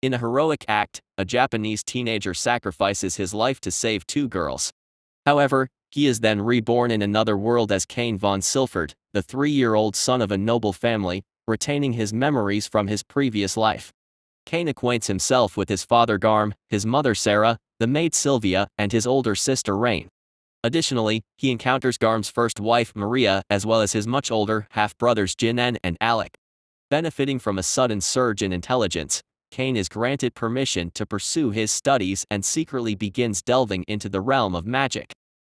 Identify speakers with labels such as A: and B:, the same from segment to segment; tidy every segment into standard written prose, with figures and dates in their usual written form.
A: In a heroic act, a Japanese teenager sacrifices his life to save two girls. However, he is then reborn in another world as Cain von Silford, the 3-year-old son of a noble family, retaining his memories from his previous life. Cain acquaints himself with his father Garm, his mother Sarah, the maid Sylvia, and his older sister Rain. Additionally, he encounters Garm's first wife Maria as well as his much older half-brothers Jinan and Alec. Benefiting from a sudden surge in intelligence, Cain is granted permission to pursue his studies and secretly begins delving into the realm of magic.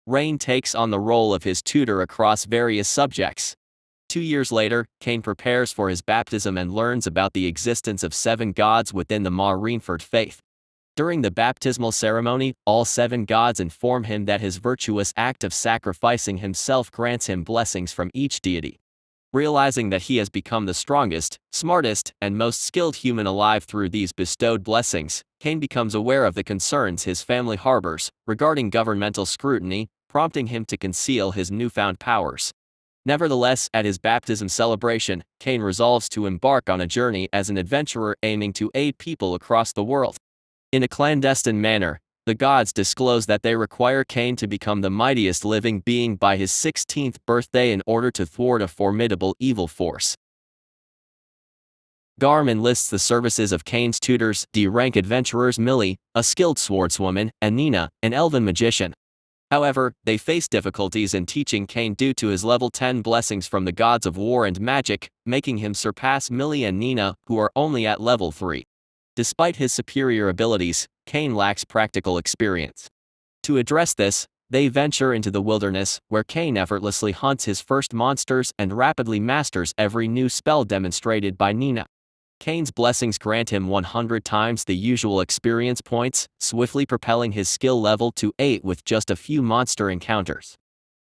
A: Rain takes on the role of his tutor across various subjects. 2 years later, Cain prepares for his baptism and learns about the existence of 7 gods within the margrave faith. During the baptismal ceremony, all 7 gods inform him that his virtuous act of sacrificing himself grants him blessings from each deity. Realizing that he has become the strongest, smartest, and most skilled human alive through these bestowed blessings, Cain becomes aware of the concerns his family harbors regarding governmental scrutiny, prompting him to conceal his newfound powers. Nevertheless, at his baptism celebration, Cain resolves to embark on a journey as an adventurer aiming to aid people across the world. In a clandestine manner, the gods disclose that they require Cain to become the mightiest living being by his 16th birthday in order to thwart a formidable evil force. Garm enlists the services of Cain's tutors, D-rank adventurers Millie, a skilled swordswoman, and Nina, an elven magician. However, they face difficulties in teaching Cain due to his level 10 blessings from the gods of war and magic, making him surpass Millie and Nina, who are only at level 3. Despite his superior abilities, Cain lacks practical experience. To address this, they venture into the wilderness, where Cain effortlessly hunts his first monsters and rapidly masters every new spell demonstrated by Nina. Cain's blessings grant him 100 times the usual experience points, swiftly propelling his skill level to 8 with just a few monster encounters.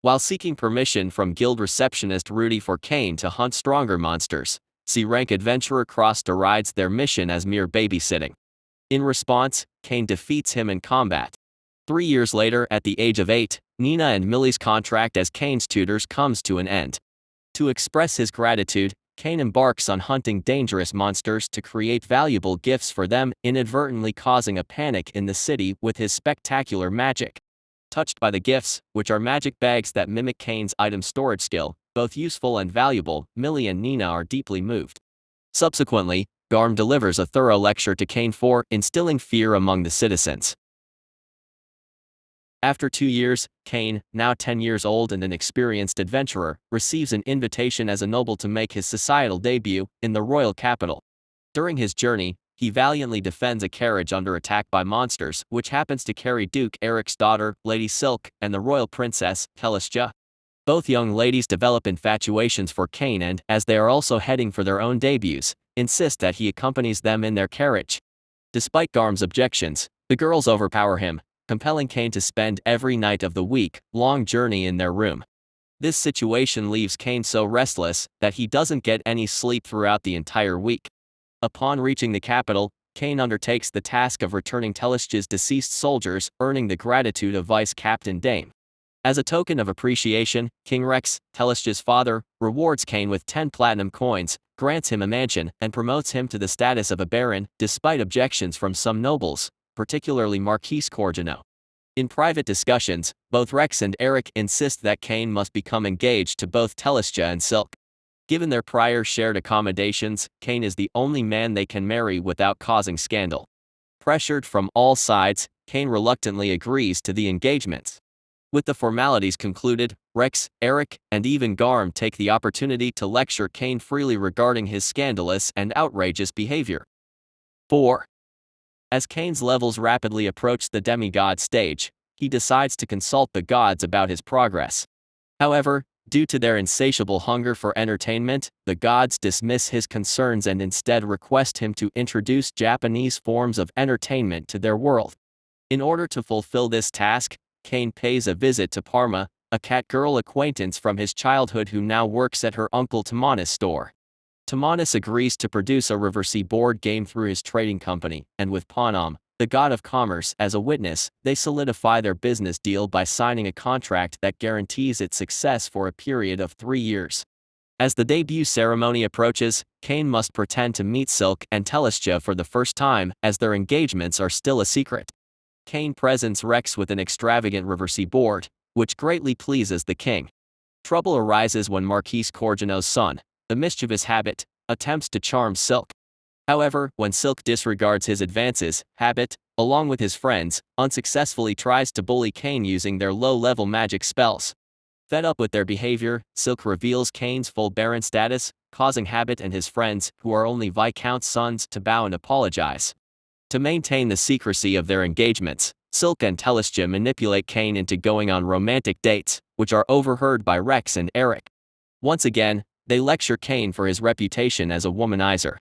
A: While seeking permission from guild receptionist Rudy for Cain to hunt stronger monsters, C-rank adventurer Cross derides their mission as mere babysitting. In response, Cain defeats him in combat. 3 years later, at the age of 8, Nina and Millie's contract as Cain's tutors comes to an end. To express his gratitude, Cain embarks on hunting dangerous monsters to create valuable gifts for them, inadvertently causing a panic in the city with his spectacular magic. Touched by the gifts, which are magic bags that mimic Cain's item storage skill, both useful and valuable, Millie and Nina are deeply moved. Subsequently, Garm delivers a thorough lecture to Cain for instilling fear among the citizens. After 2 years, Cain, now 10 years old and an experienced adventurer, receives an invitation as a noble to make his societal debut in the royal capital. During his journey, he valiantly defends a carriage under attack by monsters, which happens to carry Duke Eric's daughter, Lady Silk, and the royal princess, Telestia. Both young ladies develop infatuations for Cain and, as they are also heading for their own debuts, insist that he accompanies them in their carriage. Despite Garm's objections, the girls overpower him, compelling Cain to spend every night of the week-long journey in their room. This situation leaves Cain so restless that he doesn't get any sleep throughout the entire week. Upon reaching the capital, Cain undertakes the task of returning Telestia's deceased soldiers, earning the gratitude of Vice Captain Dame. As a token of appreciation, King Rex, Telestia's father, rewards Cain with 10 platinum coins, grants him a mansion, and promotes him to the status of a baron, despite objections from some nobles, particularly Marquis Corgino. In private discussions, both Rex and Eric insist that Cain must become engaged to both Telestia and Silk. Given their prior shared accommodations, Cain is the only man they can marry without causing scandal. Pressured from all sides, Cain reluctantly agrees to the engagements. With the formalities concluded, Rex, Eric, and even Garm take the opportunity to lecture Cain freely regarding his scandalous and outrageous behavior. 4. As Cain's levels rapidly approach the demigod stage, he decides to consult the gods about his progress. However, due to their insatiable hunger for entertainment, the gods dismiss his concerns and instead request him to introduce Japanese forms of entertainment to their world. In order to fulfill this task, Cain pays a visit to Parma, a catgirl acquaintance from his childhood who now works at her uncle Tamanis' store. Tamanis agrees to produce a reversey board game through his trading company, and with Panam, the god of commerce, as a witness, they solidify their business deal by signing a contract that guarantees its success for a period of 3 years. As the debut ceremony approaches, Cain must pretend to meet Silk and Telestia for the first time, as their engagements are still a secret. Cain presents Rex with an extravagant reversey board, which greatly pleases the king. Trouble arises when Marquis Corgino's son, the mischievous Habit, attempts to charm Silk. However, when Silk disregards his advances, Habit, along with his friends, unsuccessfully tries to bully Cain using their low-level magic spells. Fed up with their behavior, Silk reveals Cain's full Baron status, causing Habit and his friends, who are only Viscount's sons, to bow and apologize. To maintain the secrecy of their engagements, Silk and Telestia manipulate Cain into going on romantic dates, which are overheard by Rex and Eric. Once again, they lecture Cain for his reputation as a womanizer.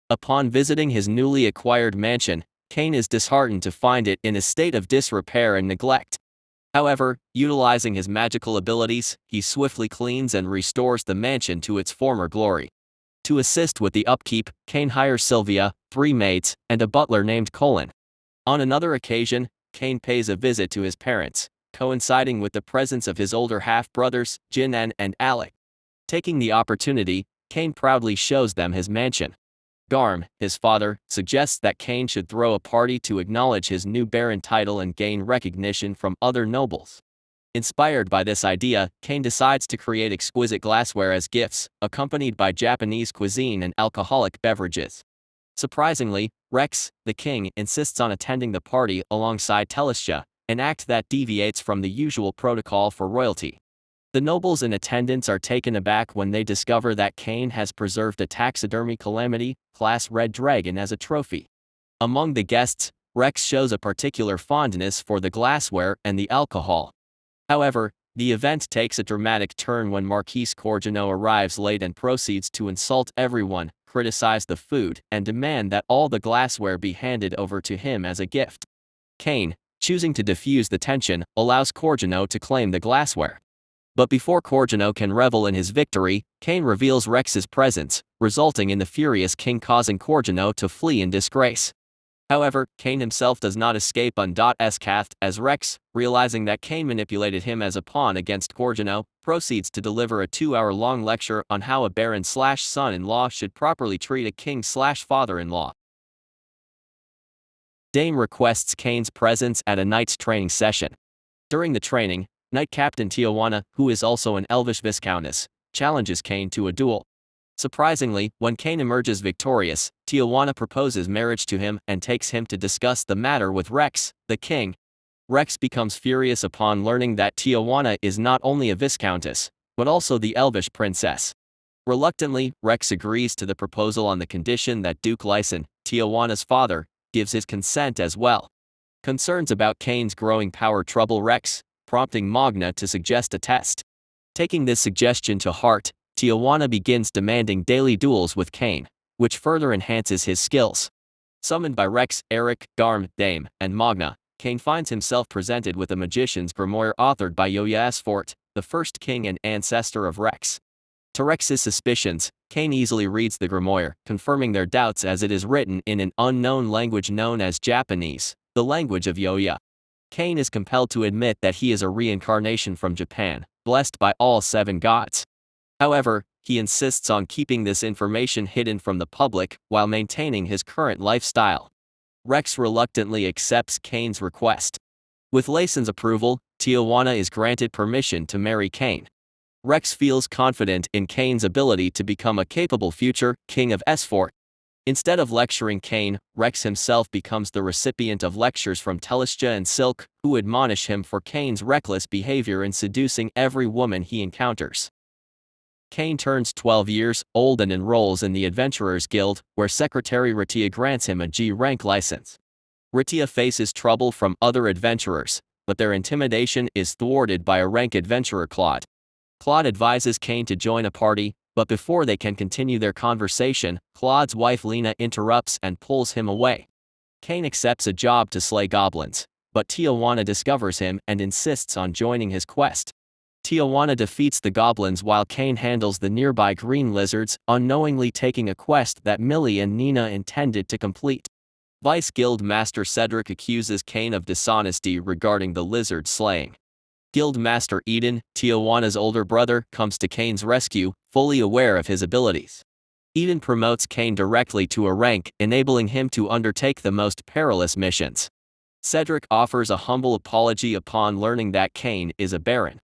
A: Upon visiting his newly acquired mansion, Cain is disheartened to find it in a state of disrepair and neglect. However, utilizing his magical abilities, he swiftly cleans and restores the mansion to its former glory. To assist with the upkeep, Cain hires Sylvia, 3 maids, and a butler named Colin. On another occasion, Cain pays a visit to his parents, coinciding with the presence of his older half-brothers, Jinan and Alec. Taking the opportunity, Cain proudly shows them his mansion. Garm, his father, suggests that Cain should throw a party to acknowledge his new baron title and gain recognition from other nobles. Inspired by this idea, Cain decides to create exquisite glassware as gifts, accompanied by Japanese cuisine and alcoholic beverages. Surprisingly, Rex, the king, insists on attending the party alongside Telestia, an act that deviates from the usual protocol for royalty. The nobles in attendance are taken aback when they discover that Cain has preserved a taxidermy calamity, class red dragon, as a trophy. Among the guests, Rex shows a particular fondness for the glassware and the alcohol. However, the event takes a dramatic turn when Marquis Corgino arrives late and proceeds to insult everyone, criticize the food, and demand that all the glassware be handed over to him as a gift. Cain, choosing to diffuse the tension, allows Corgino to claim the glassware. But before Corgino can revel in his victory, Cain reveals Rex's presence, resulting in the furious king causing Corgino to flee in disgrace. However, Cain himself does not escape unscathed, as Rex, realizing that Cain manipulated him as a pawn against Corgino, proceeds to deliver a 2-hour-long lecture on how a baron/son-in-law should properly treat a king/father-in-law. Dame requests Cain's presence at a knight's training session. During the training, Knight Captain Tijuana, who is also an elvish viscountess, challenges Cain to a duel. Surprisingly, when Cain emerges victorious, Tijuana proposes marriage to him and takes him to discuss the matter with Rex, the king. Rex becomes furious upon learning that Tijuana is not only a viscountess, but also the elvish princess. Reluctantly, Rex agrees to the proposal on the condition that Duke Lyson, Tijuana's father, gives his consent as well. Concerns about Cain's growing power trouble Rex, prompting Magna to suggest a test. Taking this suggestion to heart, Tijuana begins demanding daily duels with Cain, which further enhances his skills. Summoned by Rex, Eric, Garm, Dame, and Magna, Cain finds himself presented with a magician's grimoire authored by Yoya Asfort, the first king and ancestor of Rex. To Rex's suspicions, Cain easily reads the grimoire, confirming their doubts as it is written in an unknown language known as Japanese, the language of Yoya. Cain is compelled to admit that he is a reincarnation from Japan, blessed by all 7 gods. However, he insists on keeping this information hidden from the public while maintaining his current lifestyle. Rex reluctantly accepts Cain's request. With Lyson's approval, Tijuana is granted permission to marry Cain. Rex feels confident in Cain's ability to become a capable future king of Esfort. Instead of lecturing Cain, Rex himself becomes the recipient of lectures from Telestia and Silk, who admonish him for Cain's reckless behavior in seducing every woman he encounters. Cain turns 12 years old and enrolls in the Adventurers Guild, where Secretary Ratia grants him a G-rank license. Ratia faces trouble from other adventurers, but their intimidation is thwarted by a rank adventurer Claude. Claude advises Cain to join a party, but before they can continue their conversation, Claude's wife Lena interrupts and pulls him away. Cain accepts a job to slay goblins, but Tijuana discovers him and insists on joining his quest. Tijuana defeats the goblins while Cain handles the nearby green lizards, unknowingly taking a quest that Millie and Nina intended to complete. Vice Guild Master Cedric accuses Cain of dishonesty regarding the lizard slaying. Guild Master Eden, Tijuana's older brother, comes to Cain's rescue, fully aware of his abilities. Eden promotes Cain directly to a rank, enabling him to undertake the most perilous missions. Cedric offers a humble apology upon learning that Cain is a baron.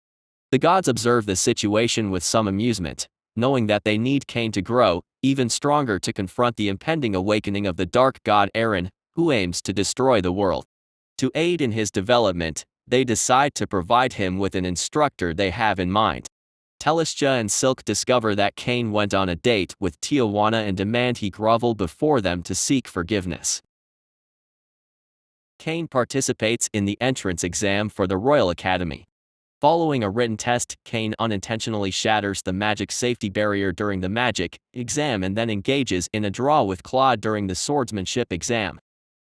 A: The gods observe the situation with some amusement, knowing that they need Cain to grow even stronger to confront the impending awakening of the dark god Eren, who aims to destroy the world. To aid in his development, they decide to provide him with an instructor they have in mind. Telestia and Silk discover that Cain went on a date with Tijuana and demand he grovel before them to seek forgiveness. Cain participates in the entrance exam for the Royal Academy. Following a written test, Cain unintentionally shatters the magic safety barrier during the magic exam and then engages in a draw with Claude during the swordsmanship exam.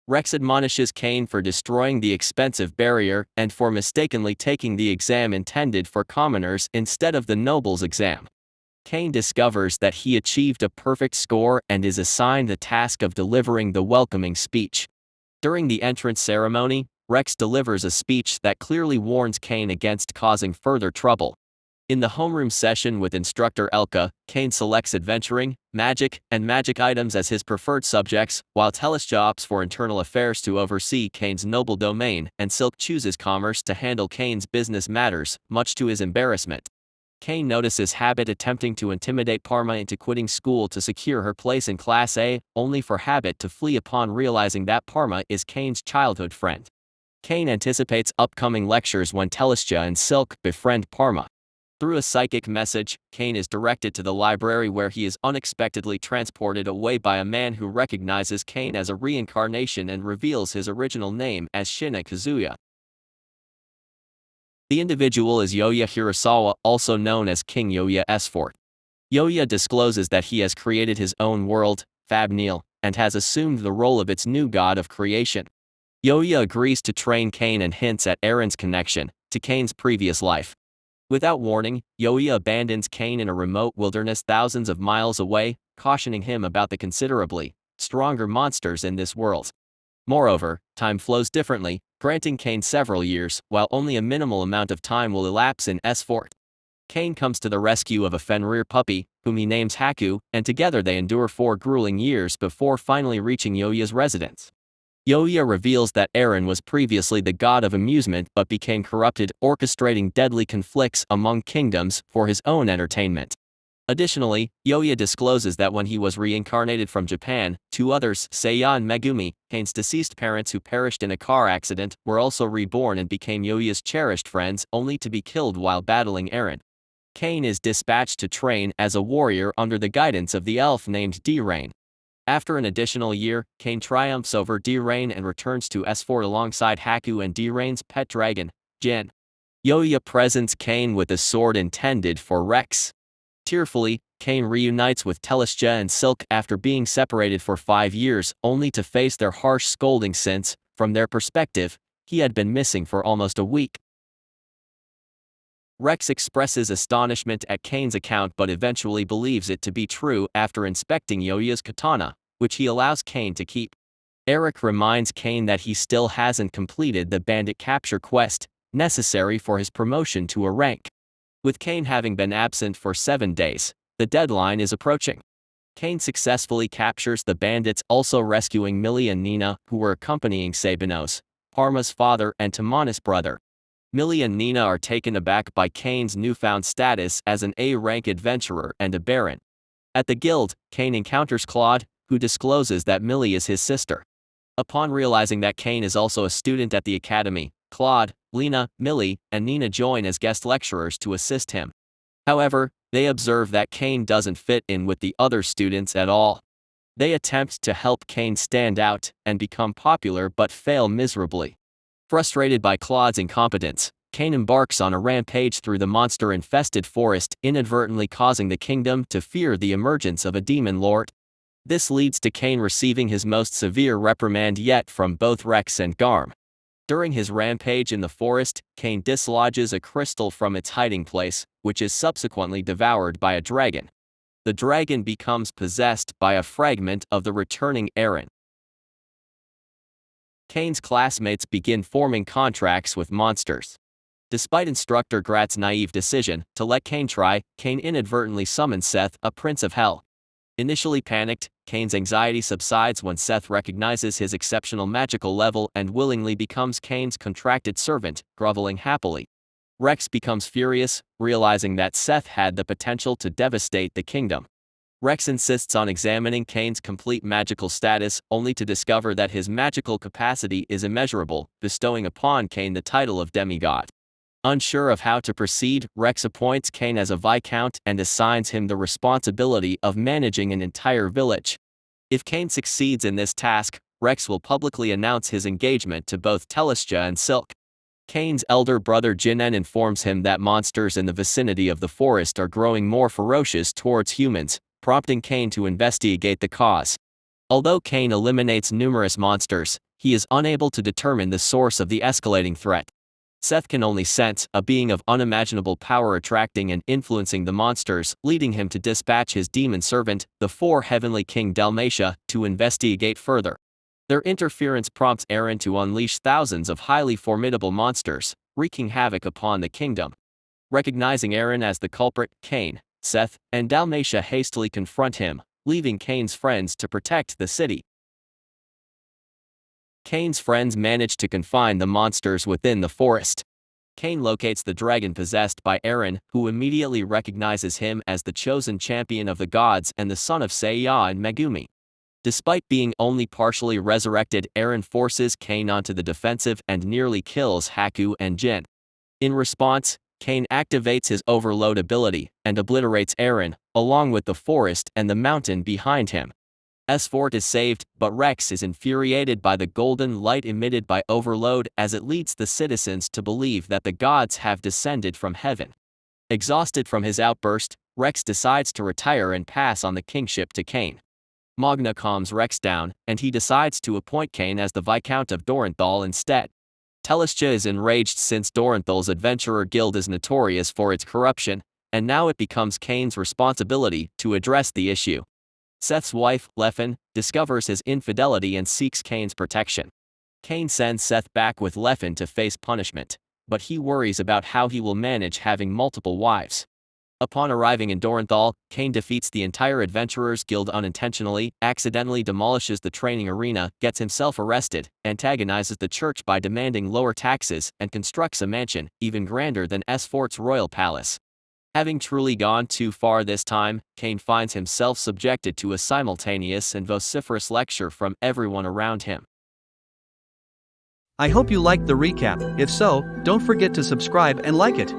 A: Rex admonishes Cain for destroying the expensive barrier and for mistakenly taking the exam intended for commoners instead of the nobles exam. Cain discovers that he achieved a perfect score and is assigned the task of delivering the welcoming speech. During the entrance ceremony, Rex delivers a speech that clearly warns Cain against causing further trouble. In the homeroom session with instructor Elka, Cain selects adventuring, magic, and magic items as his preferred subjects, while Telestia opts for internal affairs to oversee Cain's noble domain, and Silk chooses commerce to handle Cain's business matters, much to his embarrassment. Cain notices Habit attempting to intimidate Parma into quitting school to secure her place in Class A, only for Habit to flee upon realizing that Parma is Cain's childhood friend. Cain anticipates upcoming lectures when Telestia and Silk befriend Parma. Through a psychic message, Cain is directed to the library where he is unexpectedly transported away by a man who recognizes Cain as a reincarnation and reveals his original name as Shiina Kazuya. The individual is Yoya Hirasawa, also known as King Yoya Sfort. Yoya discloses that he has created his own world, Fabnil, and has assumed the role of its new god of creation. Yoya agrees to train Cain and hints at Eren's connection to Cain's previous life. Without warning, Yoya abandons Cain in a remote wilderness thousands of miles away, cautioning him about the considerably stronger monsters in this world. Moreover, time flows differently, granting Cain several years, while only a minimal amount of time will elapse in Sfort. Cain comes to the rescue of a Fenrir puppy, whom he names Haku, and together they endure 4 grueling years before finally reaching Yoya's residence. Yoya reveals that Eren was previously the god of amusement but became corrupted, orchestrating deadly conflicts among kingdoms for his own entertainment. Additionally, Yoya discloses that when he was reincarnated from Japan, 2 others, Seiya and Megumi, Cain's deceased parents who perished in a car accident, were also reborn and became Yoya's cherished friends, only to be killed while battling Eren. Cain is dispatched to train as a warrior under the guidance of the elf named D-Rain. After an additional year, Cain triumphs over D-Rain and returns to Sfort alongside Haku and D-Rain's pet dragon, Jin. Yoya presents Cain with a sword intended for Rex. Tearfully, Cain reunites with Telestia and Silk after being separated for 5 years, only to face their harsh scolding since, from their perspective, he had been missing for almost a week. Rex expresses astonishment at Cain's account but eventually believes it to be true after inspecting Yoya's katana, which he allows Cain to keep. Eric reminds Cain that he still hasn't completed the bandit capture quest, necessary for his promotion to a rank. With Cain having been absent for 7 days, the deadline is approaching. Cain successfully captures the bandits, also rescuing Millie and Nina, who were accompanying Sabinos, Parma's father and Tamana's brother. Millie and Nina are taken aback by Cain's newfound status as an A-rank adventurer and a baron. At the guild, Cain encounters Claude, who discloses that Millie is his sister. Upon realizing that Cain is also a student at the academy, Claude, Lena, Millie, and Nina join as guest lecturers to assist him. However, they observe that Cain doesn't fit in with the other students at all. They attempt to help Cain stand out and become popular but fail miserably. Frustrated by Claude's incompetence, Cain embarks on a rampage through the monster-infested forest, inadvertently causing the kingdom to fear the emergence of a demon lord. This leads to Cain receiving his most severe reprimand yet from both Rex and Garm. During his rampage in the forest, Cain dislodges a crystal from its hiding place, which is subsequently devoured by a dragon. The dragon becomes possessed by a fragment of the returning Eren. Cain's classmates begin forming contracts with monsters. Despite instructor Grat's naive decision to let Cain try, Cain inadvertently summons Seth, a prince of hell. Initially panicked, Cain's anxiety subsides when Seth recognizes his exceptional magical level and willingly becomes Cain's contracted servant, groveling happily. Rex becomes furious, realizing that Seth had the potential to devastate the kingdom. Rex insists on examining Cain's complete magical status, only to discover that his magical capacity is immeasurable, bestowing upon Cain the title of demigod. Unsure of how to proceed, Rex appoints Cain as a viscount and assigns him the responsibility of managing an entire village. If Cain succeeds in this task, Rex will publicly announce his engagement to both Telestia and Silk. Cain's elder brother Jinnen informs him that monsters in the vicinity of the forest are growing more ferocious towards humans, prompting Cain to investigate the cause. Although Cain eliminates numerous monsters, he is unable to determine the source of the escalating threat. Seth can only sense a being of unimaginable power attracting and influencing the monsters, leading him to dispatch his demon servant, the four-heavenly king Dalmatia, to investigate further. Their interference prompts Eren to unleash thousands of highly formidable monsters, wreaking havoc upon the kingdom. Recognizing Eren as the culprit, Cain, Seth, and Dalmatia hastily confront him, leaving Cain's friends to protect the city. Cain's friends manage to confine the monsters within the forest. Cain locates the dragon possessed by Eren, who immediately recognizes him as the chosen champion of the gods and the son of Seiya and Megumi. Despite being only partially resurrected, Eren forces Cain onto the defensive and nearly kills Haku and Jin. In response, Cain activates his overload ability and obliterates Eren, along with the forest and the mountain behind him. S-Fort is saved, but Rex is infuriated by the golden light emitted by overload as it leads the citizens to believe that the gods have descended from heaven. Exhausted from his outburst, Rex decides to retire and pass on the kingship to Cain. Magna calms Rex down, and he decides to appoint Cain as the Viscount of Dorenthal instead. Telestia is enraged since Dorenthal's adventurer guild is notorious for its corruption, and now it becomes Cain's responsibility to address the issue. Seth's wife, Leffen, discovers his infidelity and seeks Cain's protection. Cain sends Seth back with Leffen to face punishment, but he worries about how he will manage having multiple wives. Upon arriving in Dorenthal, Cain defeats the entire Adventurers Guild unintentionally, accidentally demolishes the training arena, gets himself arrested, antagonizes the church by demanding lower taxes, and constructs a mansion, even grander than S-Fort's royal palace. Having truly gone too far this time, Cain finds himself subjected to a simultaneous and vociferous lecture from everyone around him.
B: I hope you liked the recap. If so, don't forget to subscribe and like it.